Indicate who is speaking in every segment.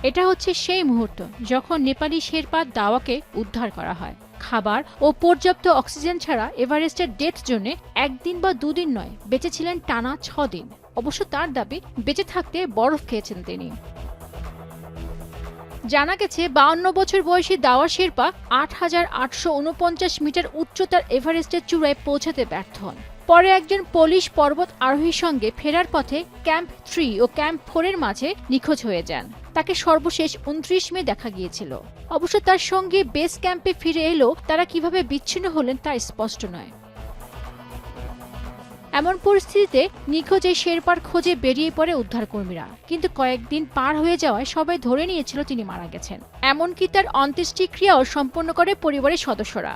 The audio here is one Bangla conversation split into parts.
Speaker 1: এটা হচ্ছে সেই মুহূর্ত যখন নেপালি শেরপা দাওয়াকে উদ্ধার করা হয়। খাবার ও পর্যাপ্ত অক্সিজেন ছাড়া এভারেস্টের ডেথ জোনে একদিন বা দুদিন নয়, বেঁচে ছিলেন টানা 6 দিন। অবশ্য তার দাবি, বেঁচে থাকতে বরফ খেয়েছেন তিনি। জানা গেছে 52 বছর বয়সী দাওয়া শেরপা 8,849 মিটার উচ্চতার এভারেস্টের চূড়ায় পৌঁছাতে ব্যর্থ হন। পরে একজন পোলিশ পর্বত আরোহীর সঙ্গে ফেরার পথে ক্যাম্প 3 ও ক্যাম্প 4 এর মাঝে নিখোঁজ হয়ে যান। তাকে সর্বশেষ 29 মে দেখা গিয়েছিল। অবশ্য তার সঙ্গে বেস ক্যাম্পে ফিরে এলেও তারা কিভাবে বিচ্ছিন্ন হলেন তা স্পষ্ট নয়। এমন পরিস্থিতিতে নিখোঁজ এই শেরপার খোঁজে বেরিয়ে পড়ে উদ্ধারকর্মীরা, কিন্তু কয়েকদিন পার হয়ে যাওয়ায় সবাই ধরে নিয়েছিল তিনি মারা গেছেন। এমনকি তার অন্ত্যেষ্টিক্রিয়াও সম্পন্ন করে পরিবারের সদস্যরা।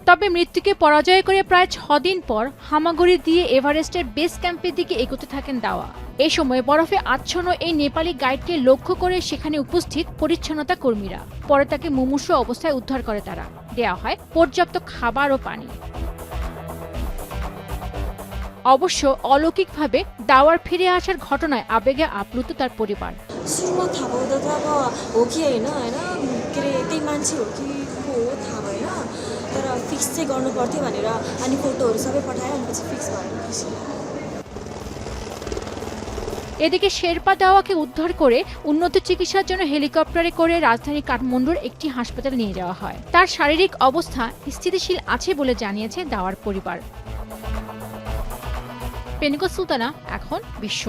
Speaker 1: তবে মৃত্যুকে পরাজয় করে প্রায় 6 দিন পর হামাগুড়ি দিয়ে এভারেস্টের বেস ক্যাম্পের দিকে এগোতে থাকেন দাওয়া। এই সময় বরফে আচ্ছন্ন এই নেপালি গাইডকে লক্ষ্য করে সেখানে উপস্থিত পরিচ্ছন্নতা কর্মীরা। পরে তাকে মুমূর্ষু অবস্থায় উদ্ধার করে তারা। দেয়া হয় পর্যাপ্ত খাবার ও পানি। অবশ্য অলৌকিকভাবে দাওয়ার ফিরে আসার ঘটনায় আবেগে আপ্লুত তার পরিবার।
Speaker 2: सुरुमा थाहा पाउँदा त अब हो कि होइन होइन के अरे त्यही मान्छे हो कि को हो थाहा भएन, तर फिक्स चाहिँ गर्नु पर्थ्यो भनेर अनि फोटोहरू सबै पठायो, अनि पछि फिक्स भएर खुसी।
Speaker 1: এদিকে শেরপা দাওয়াকে উদ্ধার করে উন্নত চিকিৎসার জন্য হেলিকপ্টারে করে রাজধানী কাঠমান্ডুর একটি হাসপাতালে নিয়ে যাওয়া হয়। তার শারীরিক অবস্থা স্থিতিশীল আছে বলে জানিয়েছে দাওয়ার পরিবার। পেনিকা সুলতানা, এখন বিশ্ব।